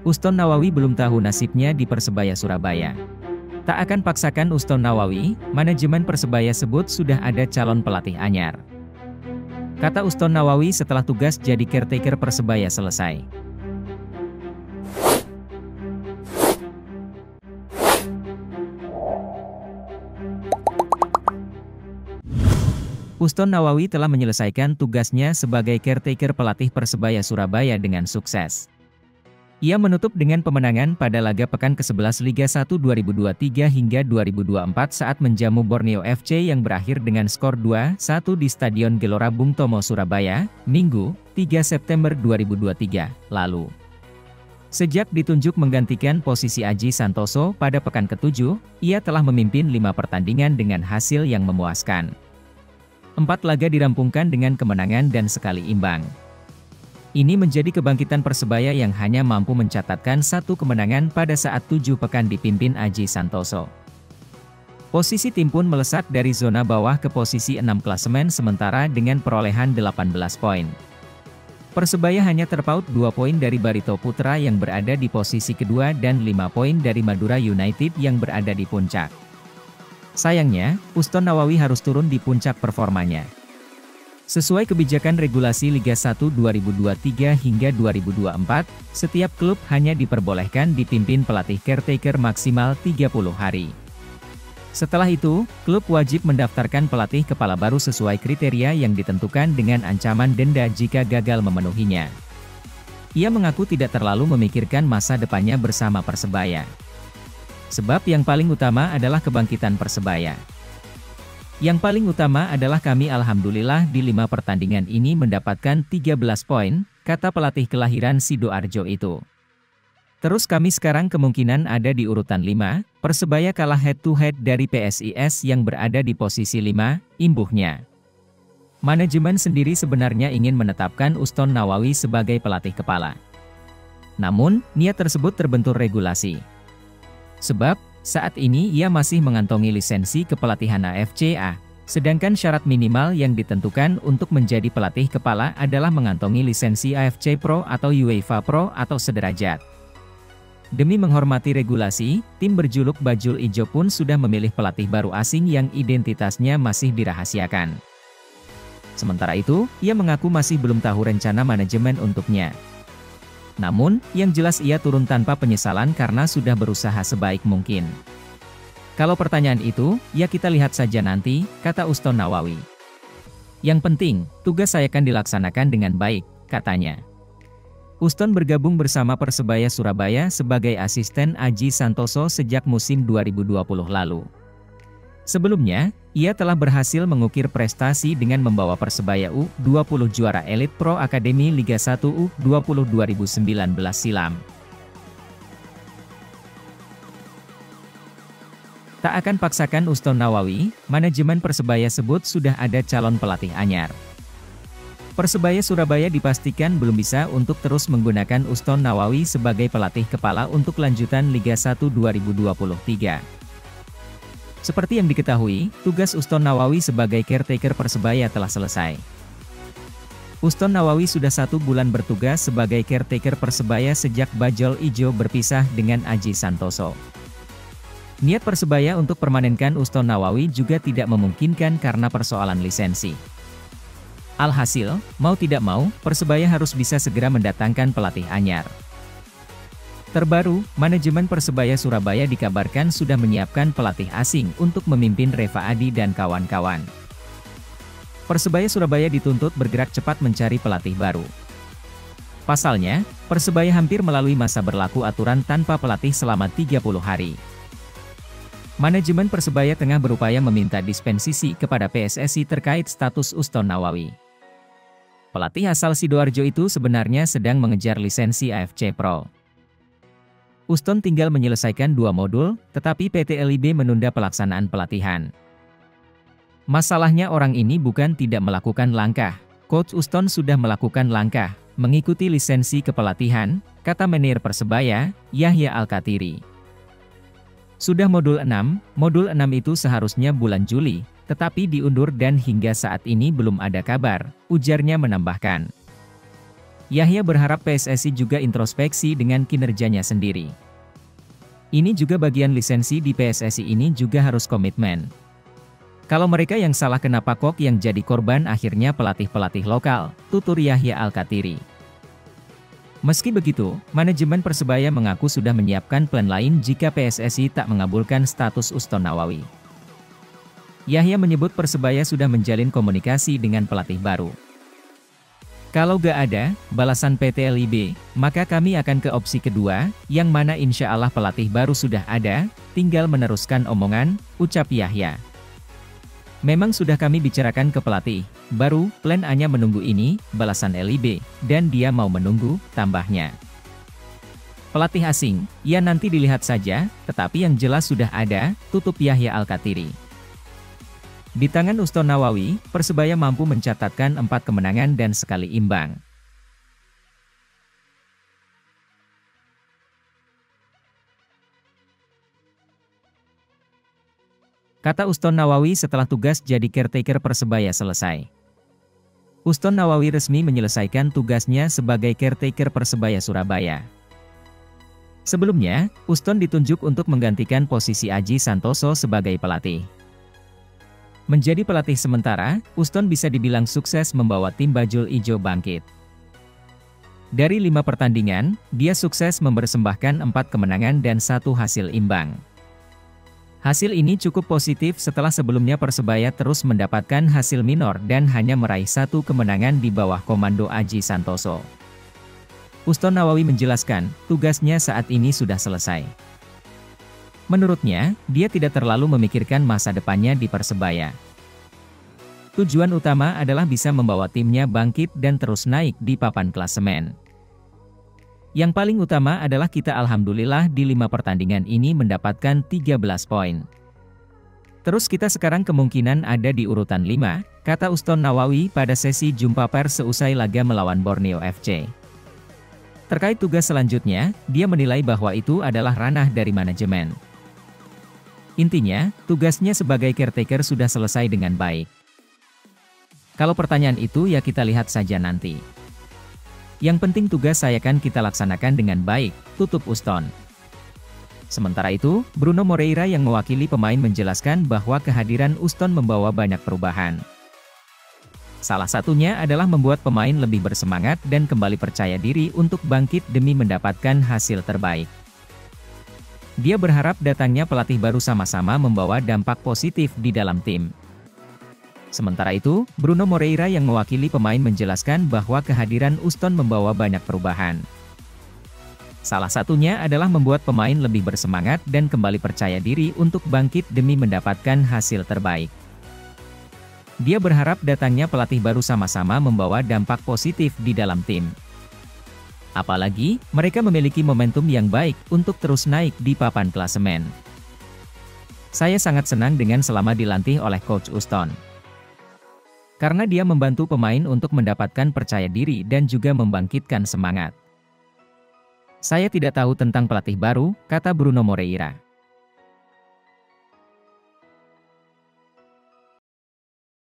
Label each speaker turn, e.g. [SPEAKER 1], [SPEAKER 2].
[SPEAKER 1] Uston Nawawi belum tahu nasibnya di Persebaya Surabaya. Tak akan paksakan Uston Nawawi, manajemen Persebaya sebut sudah ada calon pelatih anyar. Kata Uston Nawawi setelah tugas jadi caretaker Persebaya selesai. Uston Nawawi telah menyelesaikan tugasnya sebagai caretaker pelatih Persebaya Surabaya dengan sukses. Ia menutup dengan kemenangan pada laga pekan ke-11 Liga 1 2023 hingga 2024 saat menjamu Borneo FC yang berakhir dengan skor 2-1 di Stadion Gelora Bung Tomo Surabaya, Minggu, 3 September 2023, lalu. Sejak ditunjuk menggantikan posisi Aji Santoso pada pekan ke-7, ia telah memimpin 5 pertandingan dengan hasil yang memuaskan. 4 laga dirampungkan dengan kemenangan dan sekali imbang. Ini menjadi kebangkitan Persebaya yang hanya mampu mencatatkan 1 kemenangan pada saat 7 pekan dipimpin Aji Santoso. Posisi tim pun melesat dari zona bawah ke posisi 6 klasemen sementara dengan perolehan 18 poin. Persebaya hanya terpaut 2 poin dari Barito Putra yang berada di posisi kedua dan 5 poin dari Madura United yang berada di puncak. Sayangnya, Uston Nawawi harus turun di puncak performanya. Sesuai kebijakan regulasi Liga 1 2023 hingga 2024, setiap klub hanya diperbolehkan dipimpin pelatih caretaker maksimal 30 hari. Setelah itu, klub wajib mendaftarkan pelatih kepala baru sesuai kriteria yang ditentukan dengan ancaman denda jika gagal memenuhinya. Ia mengaku tidak terlalu memikirkan masa depannya bersama Persebaya. Sebab yang paling utama adalah kebangkitan Persebaya. Yang paling utama adalah kami alhamdulillah di 5 pertandingan ini mendapatkan 13 poin, kata pelatih kelahiran Sidoarjo itu. Terus kami sekarang kemungkinan ada di urutan 5, Persebaya kalah head-to-head dari PSIS yang berada di posisi 5, imbuhnya. Manajemen sendiri sebenarnya ingin menetapkan Uston Nawawi sebagai pelatih kepala. Namun, niat tersebut terbentur regulasi. Sebab, saat ini ia masih mengantongi lisensi kepelatihan AFC-A, sedangkan syarat minimal yang ditentukan untuk menjadi pelatih kepala adalah mengantongi lisensi AFC Pro atau UEFA Pro atau sederajat. Demi menghormati regulasi, tim berjuluk Bajul Ijo pun sudah memilih pelatih baru asing yang identitasnya masih dirahasiakan. Sementara itu, ia mengaku masih belum tahu rencana manajemen untuknya. Namun, yang jelas ia turun tanpa penyesalan karena sudah berusaha sebaik mungkin. Kalau pertanyaan itu, ya kita lihat saja nanti, kata Uston Nawawi. Yang penting, tugas saya akan dilaksanakan dengan baik, katanya. Uston bergabung bersama Persebaya Surabaya sebagai asisten Aji Santoso sejak musim 2020 lalu. Sebelumnya, ia telah berhasil mengukir prestasi dengan membawa Persebaya U20 juara Elite Pro Akademi Liga 1 U20 2019 silam. Tak akan paksakan Uston Nawawi, manajemen Persebaya sebut sudah ada calon pelatih anyar. Persebaya Surabaya dipastikan belum bisa untuk terus menggunakan Uston Nawawi sebagai pelatih kepala untuk lanjutan Liga 1 2023. Seperti yang diketahui, tugas Uston Nawawi sebagai caretaker Persebaya telah selesai. Uston Nawawi sudah 1 bulan bertugas sebagai caretaker Persebaya sejak Bajul Ijo berpisah dengan Aji Santoso. Niat Persebaya untuk permanenkan Uston Nawawi juga tidak memungkinkan karena persoalan lisensi. Alhasil, mau tidak mau, Persebaya harus bisa segera mendatangkan pelatih anyar. Terbaru, manajemen Persebaya Surabaya dikabarkan sudah menyiapkan pelatih asing untuk memimpin Reva Adi dan kawan-kawan. Persebaya Surabaya dituntut bergerak cepat mencari pelatih baru. Pasalnya, Persebaya hampir melalui masa berlaku aturan tanpa pelatih selama 30 hari. Manajemen Persebaya tengah berupaya meminta dispensasi kepada PSSI terkait status Uston Nawawi. Pelatih asal Sidoarjo itu sebenarnya sedang mengejar lisensi AFC Pro. Uston tinggal menyelesaikan 2 modul, tetapi PT LIB menunda pelaksanaan pelatihan. Masalahnya orang ini bukan tidak melakukan langkah. Coach Uston sudah melakukan langkah, mengikuti lisensi kepelatihan, kata manajer Persebaya, Yahya Al-Katiri. Sudah modul 6 itu seharusnya bulan Juli, tetapi diundur dan hingga saat ini belum ada kabar, ujarnya menambahkan. Yahya berharap PSSI juga introspeksi dengan kinerjanya sendiri. Ini juga bagian lisensi di PSSI ini juga harus komitmen. Kalau mereka yang salah kenapa kok yang jadi korban akhirnya pelatih-pelatih lokal, tutur Yahya Al-Kathiri. Meski begitu, manajemen Persebaya mengaku sudah menyiapkan plan lain jika PSSI tak mengabulkan status Uston Nawawi. Yahya menyebut Persebaya sudah menjalin komunikasi dengan pelatih baru. Kalau gak ada balasan PT LIB, maka kami akan ke opsi kedua, yang mana insya Allah pelatih baru sudah ada, tinggal meneruskan omongan, ucap Yahya. Memang sudah kami bicarakan ke pelatih baru, plan A-nya menunggu ini, balasan LIB, dan dia mau menunggu, tambahnya. Pelatih asing, ya nanti dilihat saja, tetapi yang jelas sudah ada, tutup Yahya Al-Kathiri. Di tangan Uston Nawawi, Persebaya mampu mencatatkan 4 kemenangan dan sekali imbang. Kata Uston Nawawi setelah tugas jadi caretaker Persebaya selesai. Uston Nawawi resmi menyelesaikan tugasnya sebagai caretaker Persebaya Surabaya. Sebelumnya, Uston ditunjuk untuk menggantikan posisi Aji Santoso sebagai pelatih. Menjadi pelatih sementara, Uston bisa dibilang sukses membawa tim Bajul Ijo bangkit. Dari 5 pertandingan, dia sukses mempersembahkan 4 kemenangan dan 1 hasil imbang. Hasil ini cukup positif setelah sebelumnya Persebaya terus mendapatkan hasil minor dan hanya meraih 1 kemenangan di bawah komando Aji Santoso. Uston Nawawi menjelaskan, tugasnya saat ini sudah selesai. Menurutnya, dia tidak terlalu memikirkan masa depannya di Persebaya. Tujuan utama adalah bisa membawa timnya bangkit dan terus naik di papan klasemen. Yang paling utama adalah kita alhamdulillah di 5 pertandingan ini mendapatkan 13 poin. Terus kita sekarang kemungkinan ada di urutan 5, kata Uston Nawawi pada sesi jumpa pers seusai laga melawan Borneo FC. Terkait tugas selanjutnya, dia menilai bahwa itu adalah ranah dari manajemen. Intinya, tugasnya sebagai caretaker sudah selesai dengan baik. Kalau pertanyaan itu ya kita lihat saja nanti. Yang penting tugas saya kan kita laksanakan dengan baik, tutup Uston. Sementara itu, Bruno Moreira yang mewakili pemain menjelaskan bahwa kehadiran Uston membawa banyak perubahan. Salah satunya adalah membuat pemain lebih bersemangat dan kembali percaya diri untuk bangkit demi mendapatkan hasil terbaik. Dia berharap datangnya pelatih baru sama-sama membawa dampak positif di dalam tim. Sementara itu, Bruno Moreira yang mewakili pemain menjelaskan bahwa kehadiran Uston membawa banyak perubahan. Salah satunya adalah membuat pemain lebih bersemangat dan kembali percaya diri untuk bangkit demi mendapatkan hasil terbaik. Dia berharap datangnya pelatih baru sama-sama membawa dampak positif di dalam tim. Apalagi, mereka memiliki momentum yang baik untuk terus naik di papan klasemen. Saya sangat senang dengan selama dilatih oleh Coach Uston. Karena dia membantu pemain untuk mendapatkan percaya diri dan juga membangkitkan semangat. Saya tidak tahu tentang pelatih baru, kata Bruno Moreira.